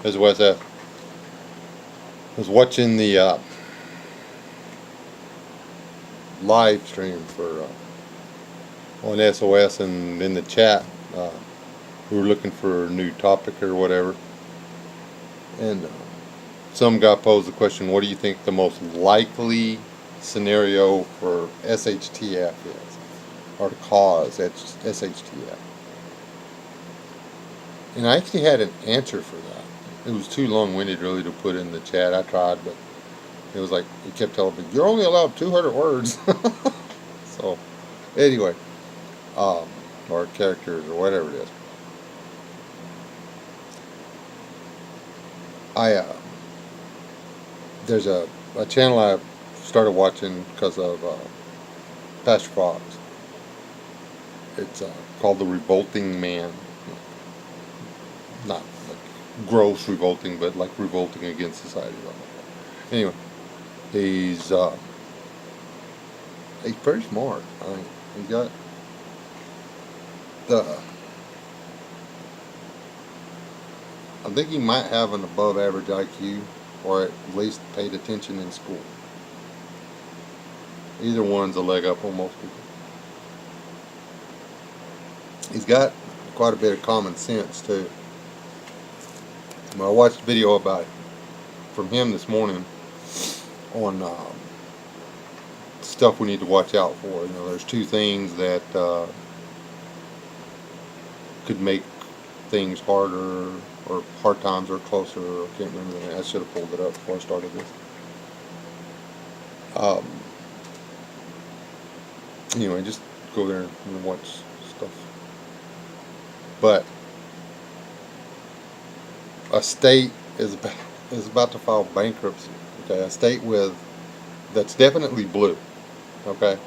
As was was watching the live stream for on SOS, and in the chat we were looking for a new topic or whatever, and some guy posed the question, what do you think the most likely scenario for SHTF is, or to cause SHTF? And I actually had an answer for that. It was too long-winded really to put in the chat. I tried, but it was like, he kept telling me, you're only allowed 200 words. So, anyway, or characters, or whatever it is. There's a channel I started watching because of Pastor Fox. It's called The Revolting Man. Not like gross revolting, but like revolting against society. Anyway, he's pretty smart. He got I think he might have an above average IQ, or at least paid attention in school. Either one's a leg up on most people. He's got quite a bit of common sense too. I watched a video about from him this morning on stuff we need to watch out for. You know, there's two things that could make things harder, or hard times, or closer. I can't remember the name. I should have pulled it up before I started this. Anyway, just go there and watch stuff. But a state is about to file bankruptcy. Okay, a state that's definitely blue. Okay,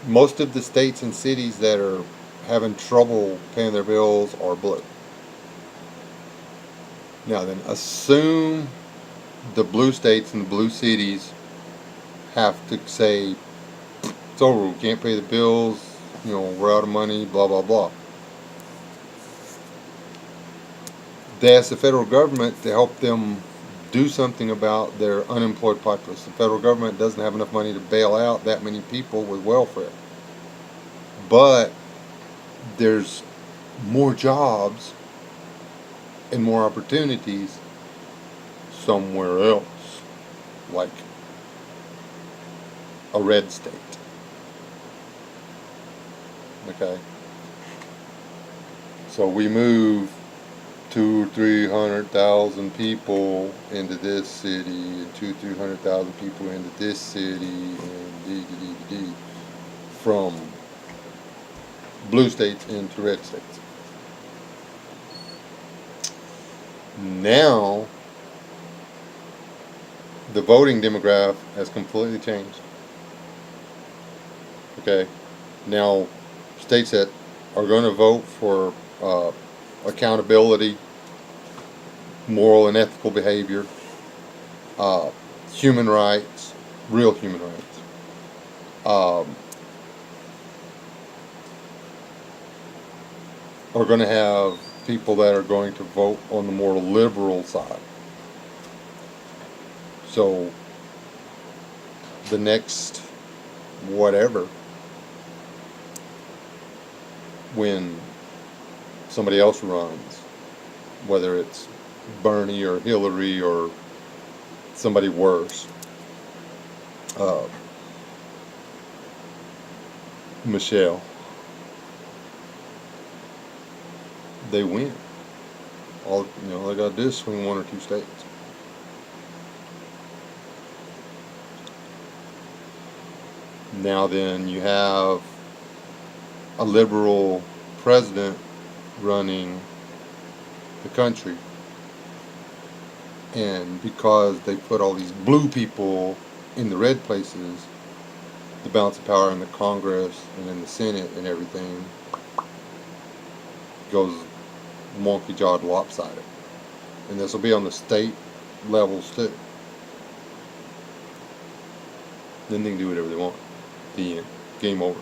most of the states and cities that are having trouble paying their bills are blue. Now then, assume the blue states and the blue cities have to say, it's over, we can't pay the bills, you know, we're out of money, blah blah blah. They ask the federal government to help them do something about their unemployed populace. The federal government doesn't have enough money to bail out that many people with welfare. But there's more jobs and more opportunities somewhere else, like a red state. Okay, so we move 200,000-300,000 people into this city, and 200,000-300,000 people into this city, and from blue states into red states. Now the voting demographic has completely changed. Okay, now states that are going to vote for accountability, moral and ethical behavior, human rights, real human rights, are going to have people that are going to vote on the more liberal side. So the next whatever, when somebody else runs, whether it's Bernie or Hillary or somebody worse, Michelle, they win. All they gotta do is swing one or two states. Now then, you have a liberal president running the country, and because they put all these blue people in the red places, the balance of power in the Congress and in the Senate and everything goes wonky-jawed, lopsided. And this will be on the state levels too. Then they can do whatever they want. The end. Game over.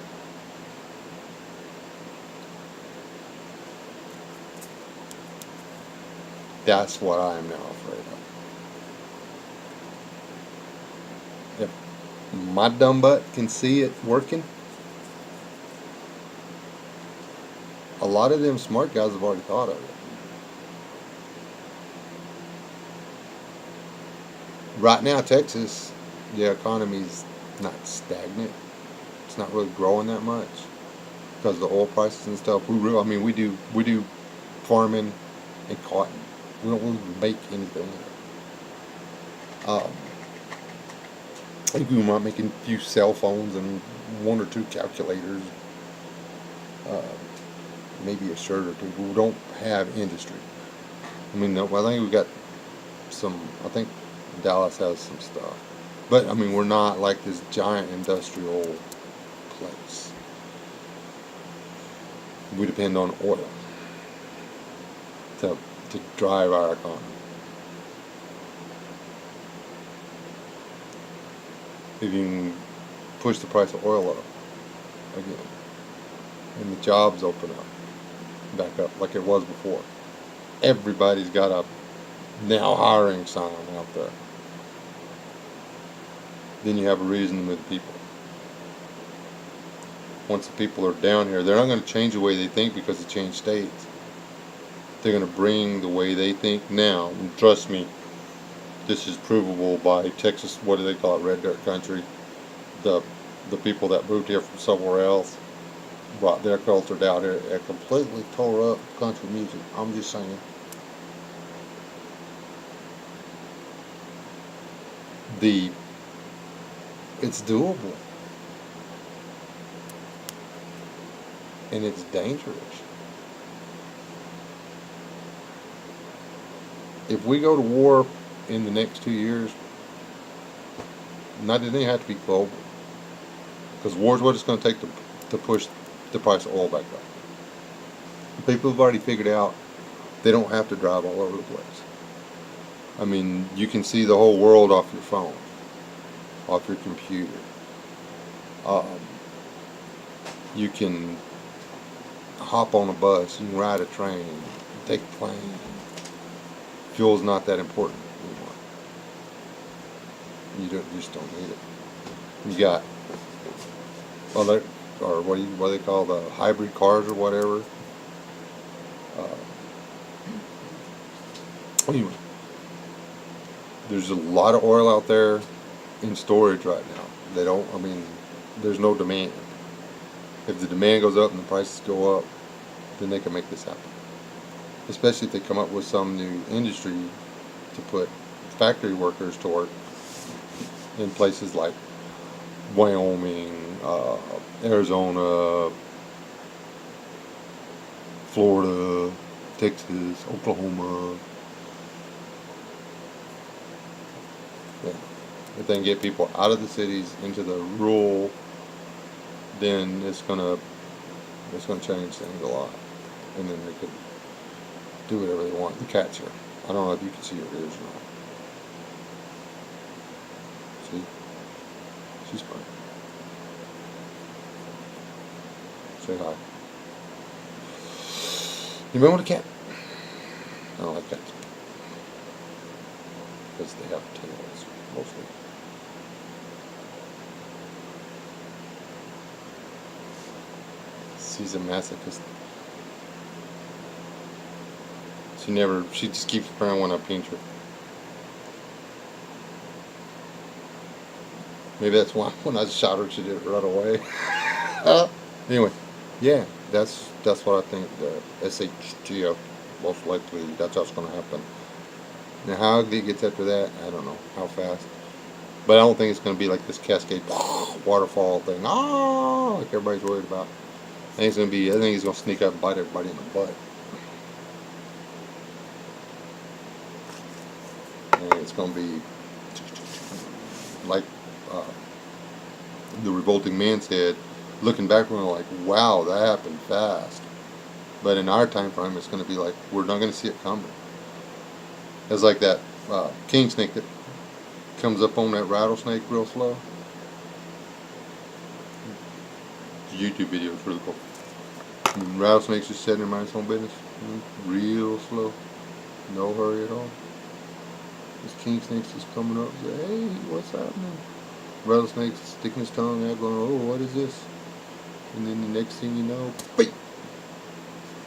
That's what I am now afraid of. If my dumb butt can see it working, a lot of them smart guys have already thought of it. Right now, Texas, the economy's not stagnant. It's not really growing that much because of the oil prices and stuff. I mean, we do farming and cotton. We don't really make anything. Um, I think we might make a few cell phones and one or two calculators, uh, maybe a shirt or two. But we don't have industry. I mean, no, I think we got some. I think Dallas has some stuff, but I mean, we're not like this giant industrial place. We depend on oil to to drive our economy. If you can push the price of oil up again, and the jobs open up, back up like it was before, everybody's got a now hiring sign out there. Then you have a reason to move people. Once the people are down here, they're not going to change the way they think because it changed states. They're going to bring the way they think now. And trust me, this is provable by Texas. What do they call it? Red dirt country. The the people that moved here from somewhere else brought their culture down here and completely tore up country music. I'm just saying. The It's doable and it's dangerous. If we go to war in the next 2 years, not it didn't have to be global, because war is what it's going to take to push the price of oil back up. People have already figured out they don't have to drive all over the place. I mean, you can see the whole world off your phone, off your computer. Um, you can hop on a bus, you can ride a train, take a plane. Fuel's not that important anymore. You just don't need it. You got or what do they call the hybrid cars or whatever. Anyway, there's a lot of oil out there in storage right now. They don't. I mean, there's no demand. If the demand goes up and the prices go up, then they can make this happen. Especially if they come up with some new industry to put factory workers to work in places like Wyoming, Arizona, Florida, Texas, Oklahoma. Yeah. If they can get people out of the cities into the rural, then it's gonna change things a lot, and then they could do whatever they want. The cat's here. I don't know if you can see her ears or not. See, she's fine. Say hi. You remember the cat? I don't like cats because they have tails mostly. She's a masochist. She just keeps crying when I pinch her. Maybe that's why when I shot her she didn't run away. Anyway, yeah, that's what I think the SHGF, most likely that's what's going to happen. Now how ugly it gets after that, I don't know, how fast. But I don't think it's going to be like this cascade waterfall thing, like everybody's worried about. I think it's going to sneak up and bite everybody in the butt. And it's going to be like the revolting man said, looking back, we're like, wow, that happened fast. But in our time frame, it's going to be like, we're not going to see it coming. It's like that king snake that comes up on that rattlesnake real slow. The YouTube video is really cool. And rattlesnakes just sitting in mind its own business, real slow. No hurry at all. This king snake's just coming up and say, hey, what's happening? Rattlesnake's sticking his tongue out going, oh, what is this? And then the next thing you know, beep,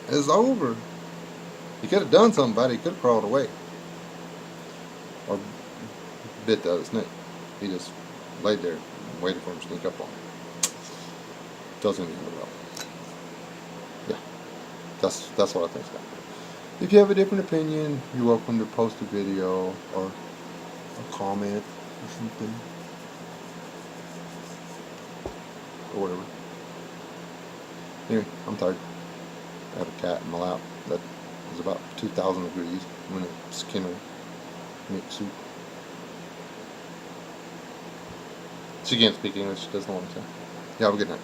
it's over. He could have done something about it. He could have crawled away. Or bit the other snake. He just laid there and waited for him to sneak up on him. Doesn't even know. Yeah, that's what I think. If you have a different opinion, you're welcome to post a video or a comment or something. Or whatever. Anyway, I'm tired. I have a cat in my lap that is about 2,000 degrees when it's Skinner mixed soup. She can't speak English, she doesn't want to. Yeah, have a good night.